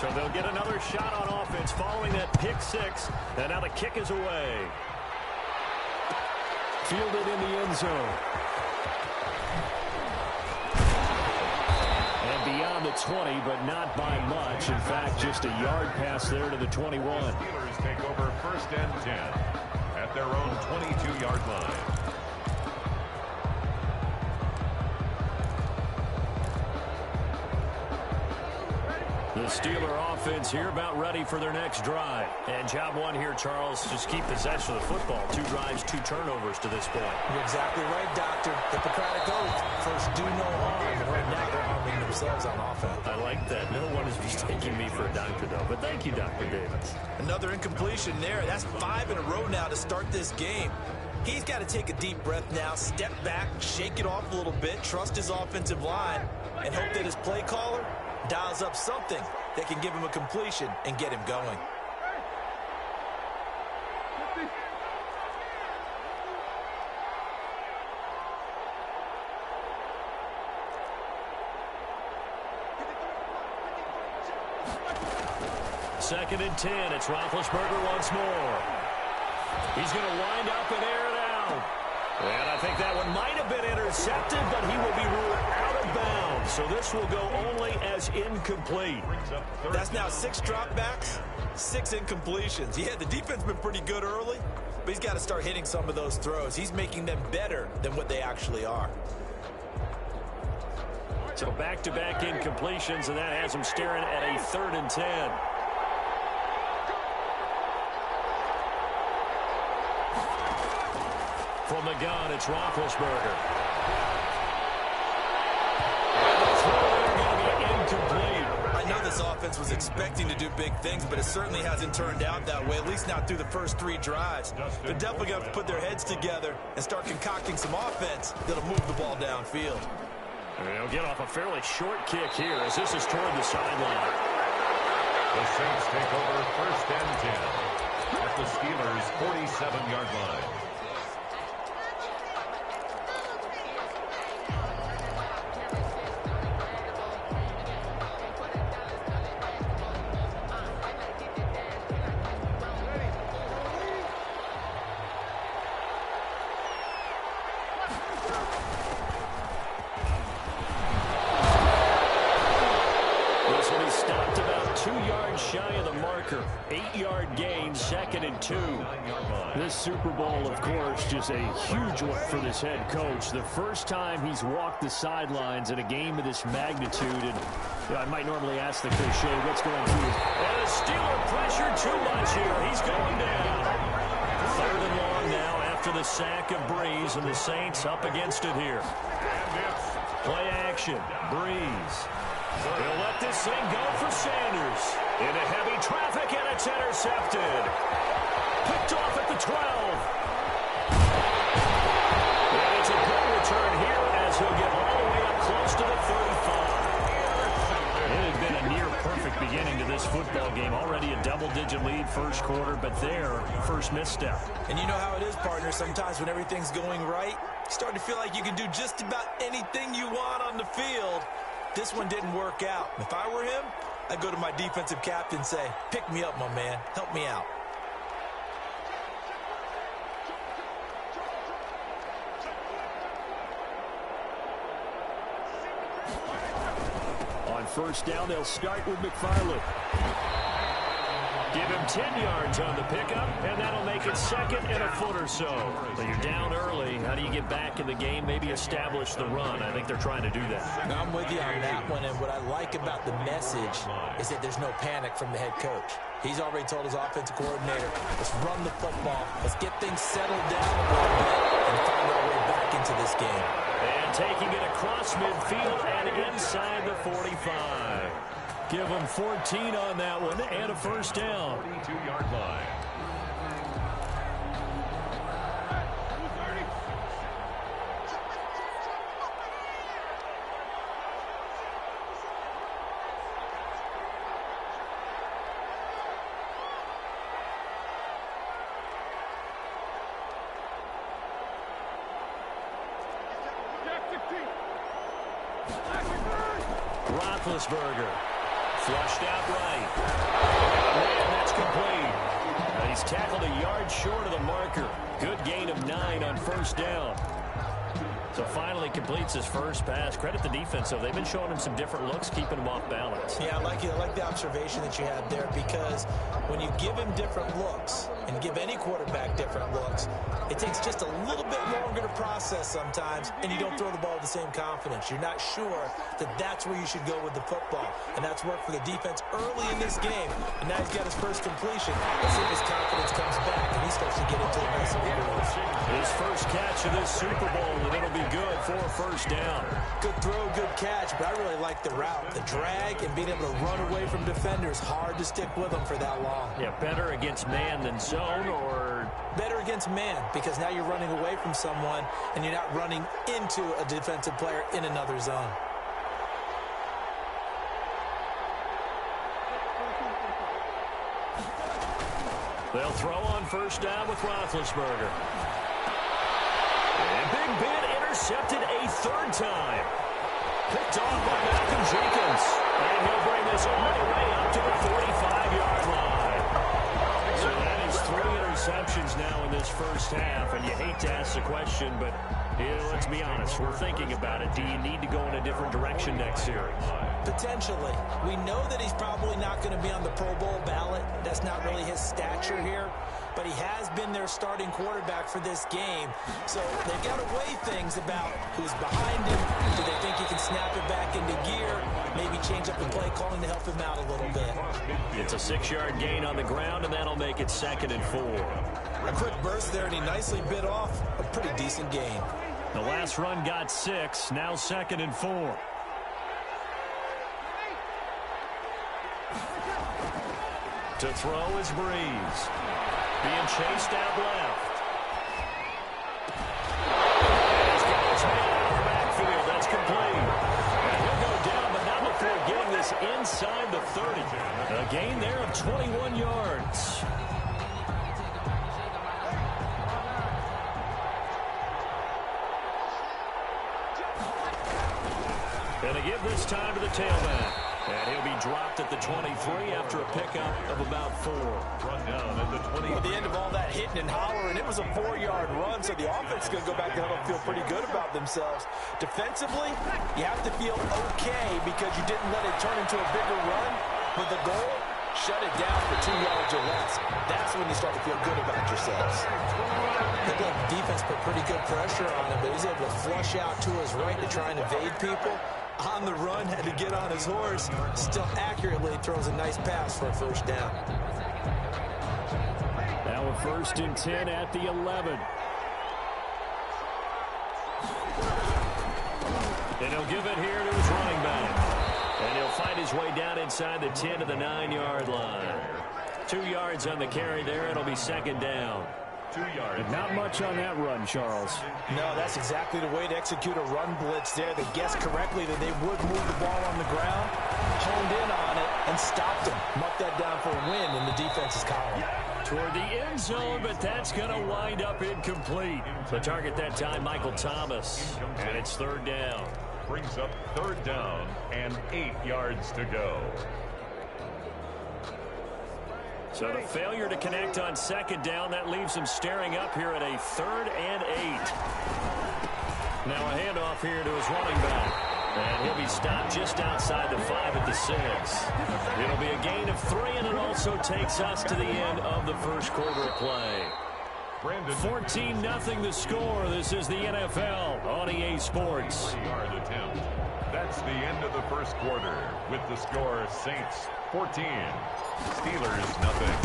So they'll get another shot on offense following that pick six. And now the kick is away. Fielded in the end zone. And beyond the 20, but not by much. In fact, just a yard pass there to the 21. Steelers take over 1st and 10 at their own 22-yard line. The Steeler offense here about ready for their next drive. And job one here, Charles, just keep possession of the football. 2 drives, 2 turnovers to this point. You're exactly right, Doctor. Hippocratic oath. First, do no harm. And right now, they're harming themselves on offense. I like that. No one is mistaking me for a doctor, though. But thank you, Dr. Davis. Another incompletion there. That's 5 in a row now to start this game. He's got to take a deep breath now, step back, shake it off a little bit, trust his offensive line, and hope that his play caller dials up something that can give him a completion and get him going. Second and 10. It's Roethlisberger once more. He's going to wind up and air it out. And I think that one might have been intercepted, but he will be ruled out of bounds. So this will go only as incomplete. That's now 6 dropbacks, 6 incompletions. Yeah, the defense has been pretty good early, but he's got to start hitting some of those throws. He's making them better than what they actually are. So back-to-back incompletions, and that has him staring at a 3rd and 10. From the gun, it's Roethlisberger. I know this offense was expecting to do big things, but it certainly hasn't turned out that way, at least not through the first 3 drives. They're definitely going to have to put their heads together and start concocting some offense that'll move the ball downfield. And they'll get off a fairly short kick here as this is toward the sideline. The Saints take over 1st and 10 at the Steelers' 47-yard line. Shy of the marker. 8-yard gain, 2nd and 2. This Super Bowl, of course, just a huge one for this head coach. The first time he's walked the sidelines in a game of this magnitude. And I might normally ask the cliche, what's going through? And the Steeler pressure too much here. He's going down. 3rd and long now after the sack of Breeze, and the Saints up against it here. Play action. Breeze. He'll let this thing go for Sanders. Into heavy traffic, and it's intercepted. Picked off at the 12. And it's a good return here as he'll get all the way up close to the 35. It had been a near-perfect beginning to this football game. Already a double-digit lead first quarter, but there, first misstep. And you know how it is, partner. Sometimes when everything's going right, you start to feel like you can do just about anything you want on the field. This one didn't work out. If I were him, I'd go to my defensive captain and say, pick me up, my man. Help me out. On 1st down, they'll start with McFarland. Give him 10 yards on the pickup, and that'll make it 2nd and a foot or so. So you're down early. How do you get back in the game, maybe establish the run? I think they're trying to do that. Now, I'm with you on that one, and what I like about the message is that there's no panic from the head coach. He's already told his offensive coordinator, let's run the football, let's get things settled down a little bit, and find our way back into this game. And taking it across midfield and inside the 45. Give them 14 on that one and a 1st down. 42-yard line. Roethlisberger Flushed out right. And that's complete. He's tackled a yard short of the marker. Good gain of 9 on first down. So finally completes his first pass. Credit the defense, though. They've been showing him some different looks, keeping him off balance. Yeah, I like the observation that you had there, because when you give him different looks and give any quarterback different looks, it takes just a little bit longer to process sometimes, and you don't throw the ball with the same confidence. You're not sure that that's where you should go with the football, and that's worked for the defense early in this game, and now he's got his first completion. Let's see if his confidence comes back, and he starts to get into a nice groove. His first catch of this Super Bowl, and it'll be good for a first down. Good throw, good catch, but I really like the route. The drag and being able to run away from defenders, hard to stick with them for that long. Yeah, better against man than zone, or better against man, because now you're running away from someone and you're not running into a defensive player in another zone. They'll throw on first down with Roethlisberger. And Big Ben intercepted a third time. Picked off by Malcolm Jenkins. And he'll bring this all the way up to the 45-yard line. So that is 3 interceptions now in this first half. And you hate to ask the question, but let's be honest, we're thinking about it. Do you need to go in a different direction next series? Potentially. We know that he's probably not going to be on the Pro Bowl ballot. That's not really his stature here. But he has been their starting quarterback for this game. So they've got to weigh things about who's behind him. Do they think he can snap it back into gear? Maybe change up the play calling to help him out a little bit. It's a 6-yard gain on the ground, and that'll make it 2nd and 4. A quick burst there, and he nicely bit off a pretty decent gain. The last run got 6, now 2nd and 4. To throw is Breeze. Being chased out left. He's got his man out of the backfield. That's complete. And he'll go down, but not before getting this inside the 30. A gain there of 21 yards. And they give this time to the tailback. And he'll be dropped at the 23 after a pickup of about 4. Run down at the 20. At the end of all that hitting and hollering, it was a 4-yard run, so the offense is going to go back and feel pretty good about themselves. Defensively, you have to feel okay because you didn't let it turn into a bigger run. But the goal, shut it down for 2 yards or less. That's when you start to feel good about yourselves. Looked like the defense put pretty good pressure on him, but he's able to flush out to his right to try and evade people. On the run, had to get on his horse. Still accurately throws a nice pass for a first down. Now a 1st and 10 at the 11. And he'll give it here to his running back. And he'll find his way down inside the 10 to the 9-yard line. 2 yards on the carry there. It'll be 2nd down. 2 yards. Not much on that run, Charles. No, that's exactly the way to execute a run blitz there. They guessed correctly that they would move the ball on the ground, honed in on it, and stopped him. Mucked that down for a win in the defense's column. Toward the end zone, but that's going to wind up incomplete. The target that time, Michael Thomas. And it's 3rd down. Brings up 3rd down and 8 yards to go. So the failure to connect on 2nd down, that leaves them staring up here at a 3rd and 8. Now a handoff here to his running back. And he'll be stopped just outside the 5 at the 6. It'll be a gain of 3, and it also takes us to the end of the first quarter of play. 14-0 the score. This is the NFL on EA Sports. Yard attempt. That's the end of the first quarter with the score Saints 14, Steelers nothing.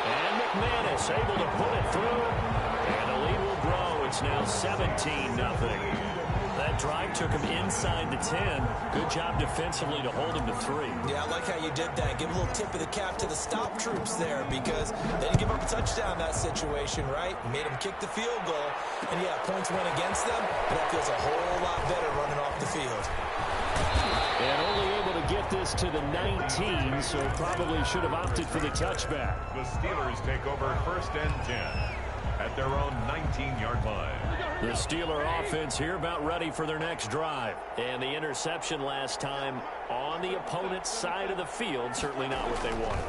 And McManus able to put it through, and the lead will grow. It's now 17-0. That drive took him inside the 10. Good job defensively to hold him to 3. Yeah, I like how you did that. Give a little tip of the cap to the stop troops there, because they didn't give up a touchdown in that situation, right? Made them kick the field goal. And, yeah, points went against them, but that feels a whole lot better running off the field. And only able to get this to the 19, so probably should have opted for the touchback. The Steelers take over 1st and 10 at their own 19-yard line. The Steeler offense here about ready for their next drive. And the interception last time on the opponent's side of the field, certainly not what they wanted.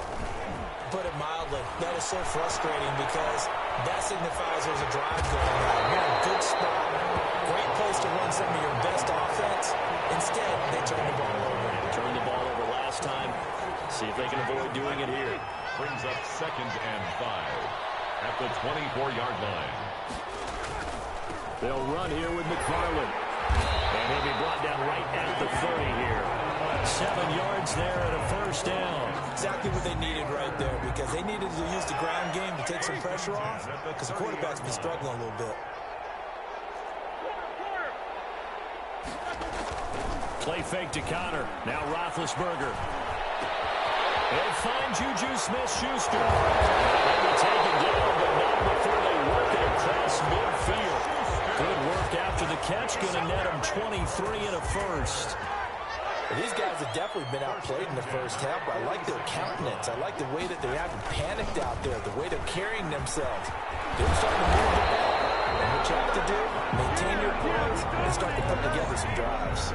Put it mildly, that is so frustrating because that signifies there's a drive going on. You're in a good spot, great place to run some of your best offense. Instead, they turn the ball over. Turned the ball over last time. See if they can avoid doing it here. Brings up 2nd and 5 at the 24-yard line. They'll run here with McFarland. And he'll be brought down right at the 30 here. 7 yards there and a first down. Exactly what they needed right there because they needed to use the ground game to take some pressure off because the quarterback's been struggling a little bit. Play fake to Connor. Now Roethlisberger. They'll find Juju Smith-Schuster. They'll be taken down, but not before they work it across midfield. Good work after the catch, going to net them 23 and a first. These guys have definitely been outplayed in the first half, but I like their countenance. I like the way that they haven't panicked out there, the way they're carrying themselves. They're starting to move the ball. And what you have to do, maintain your poise and start to put together some drives.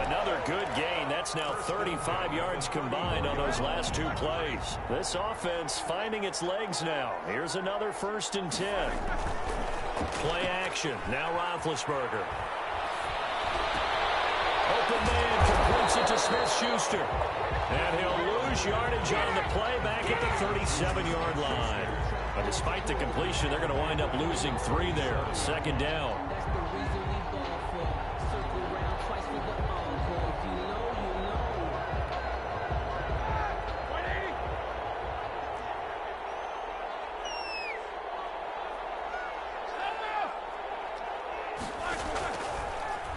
Another good gain. That's now 35 yards combined on those last 2 plays. This offense finding its legs now. Here's another 1st and 10. Play action. Now Roethlisberger. Open man completes it to Smith-Schuster. And he'll lose yardage on the play back at the 37-yard line. But despite the completion, they're going to wind up losing 3 there. 2nd down.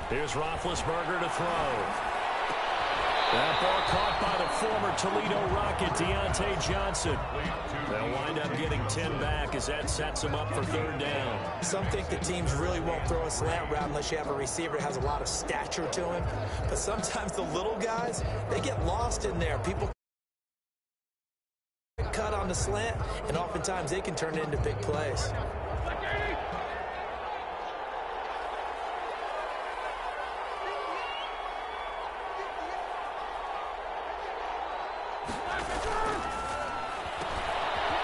Here's Roethlisberger to throw. That ball caught by the former Toledo Rocket, Deontay Johnson. They'll wind up getting 10 back as that sets them up for 3rd down. Some think the teams really won't throw a slant route unless you have a receiver that has a lot of stature to him. But sometimes the little guys, they get lost in there. People cut on the slant, and oftentimes they can turn it into big plays.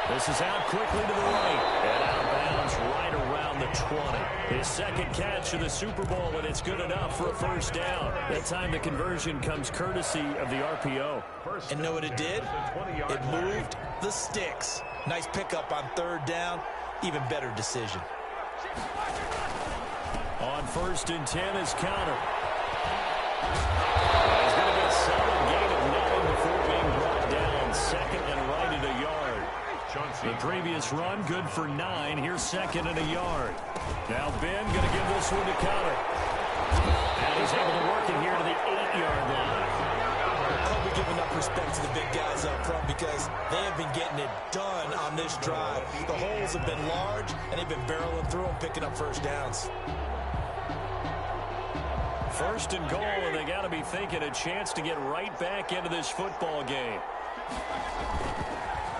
This is out quickly to the right. And out of bounds right around the 20. His 2nd catch of the Super Bowl, and it's good enough for a 1st down. That time the conversion comes courtesy of the RPO. And know what it did? It moved the sticks. Nice pickup on 3rd down. Even better decision. On 1st and 10 is Connor. He's going to get 7, gain of 9 before being brought down. 2nd and right at a yard. The previous run, good for 9. Here's 2nd and a yard. Now Ben going to give this one to Connor. And he's able to work it here to the 8-yard line. I hope we give enough respect to the big guys up front because they have been getting it done on this drive. The holes have been large, and they've been barreling through them, picking up 1st downs. 1st and goal, and they got to be thinking a chance to get right back into this football game.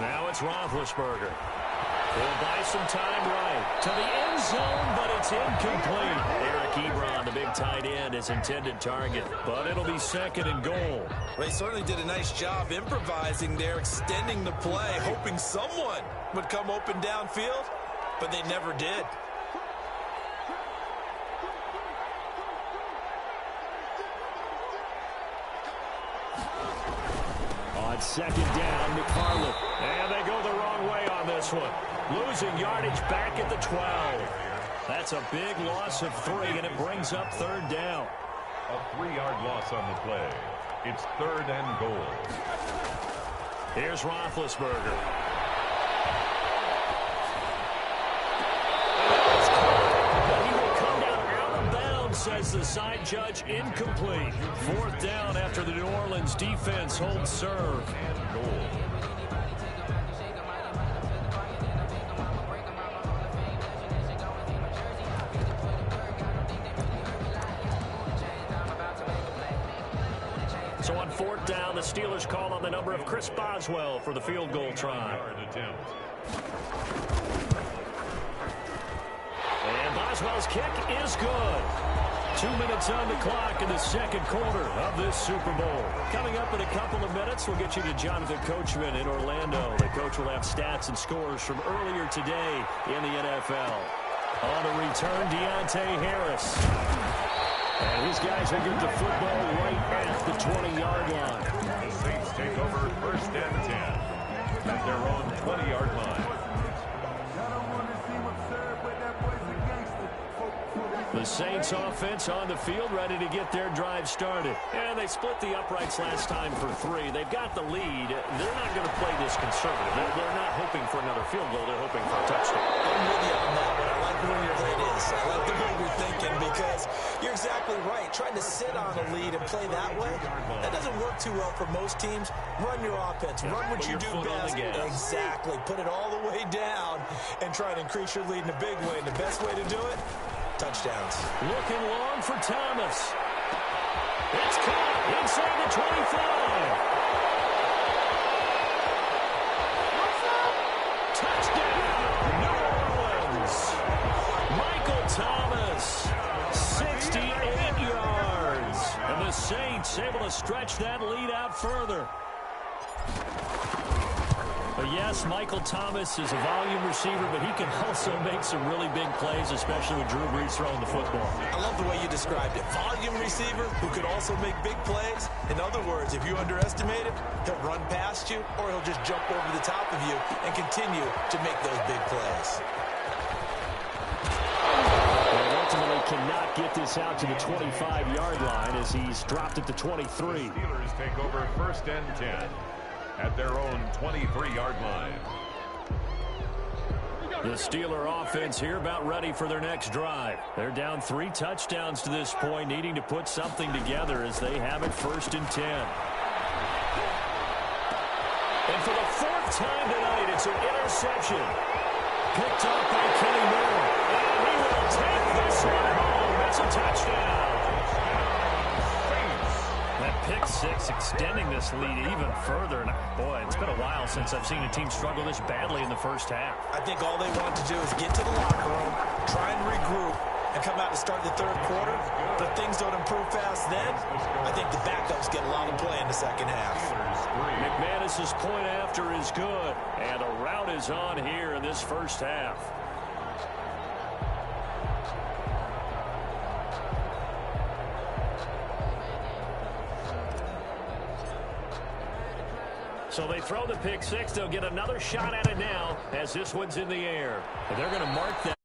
Now it's Roethlisberger. He'll buy some time right to the end zone, but it's incomplete. Eric Ebron, the big tight end, is intended target, but it'll be 2nd and goal. They certainly did a nice job improvising there, extending the play, hoping someone would come open downfield, but they never did. On 2nd down, McFarland. And they go the wrong way on this one. Losing yardage back at the 12. That's a big loss of 3, and it brings up 3rd down. A 3-yard loss on the play. It's 3rd and goal. Here's Roethlisberger. He will come down out of bounds, says the side judge. Incomplete. 4th down after the New Orleans defense holds serve. And goal. So on 4th down, the Steelers call on the number of Chris Boswell for the field goal try. Maxwell's kick is good. 2 minutes on the clock in the second quarter of this Super Bowl. Coming up in a couple of minutes, we'll get you to Jonathan Coachman in Orlando. The coach will have stats and scores from earlier today in the NFL. On the return, Deontay Harris. And his guys will get the football right at the 20-yard line. The Saints take over first and 10 at their own 20-yard line. The Saints offense on the field, ready to get their drive started. And they split the uprights last time for 3. They've got the lead. They're not going to play this conservative. They're not hoping for another field goal. They're hoping for a touchdown. I'm with you on that, but I like where your head is. I like the way you're thinking because you're exactly right. Trying to sit on a lead and play that way, that doesn't work too well for most teams. Run your offense. Run what you do best. Exactly. Put it all the way down and try to increase your lead in a big way. And the best way to do it, touchdowns. Looking long for Thomas. It's caught inside the 25. Touchdown, New Orleans. Michael Thomas, 68 yards. And the Saints able to stretch that lead out further. But yes, Michael Thomas is a volume receiver, but he can also make some really big plays, especially with Drew Brees throwing the football. I love the way you described it. Volume receiver who could also make big plays. In other words, if you underestimate him, he'll run past you or he'll just jump over the top of you and continue to make those big plays. And ultimately cannot get this out to the 25-yard line as he's dropped at the 23. The Steelers take over first and 10 at their own 23-yard line. The Steeler offense here about ready for their next drive. They're down 3 touchdowns to this point, needing to put something together as they have it first and 10. And for the 4th time tonight, it's an interception. Picked off by Kenny Moore. And he will take this one home. That's a touchdown. That pick 6 extending this lead even further. And boy, it's been a while since I've seen a team struggle this badly in the first half. I think all they want to do is get to the locker room, try and regroup, and come out to start the third quarter. But if things don't improve fast then, I think the backups get a lot of play in the second half. McManus's point after is good. And a rout is on here in this first half. So they throw the pick 6. They'll get another shot at it now as this one's in the air. And they're going to mark that.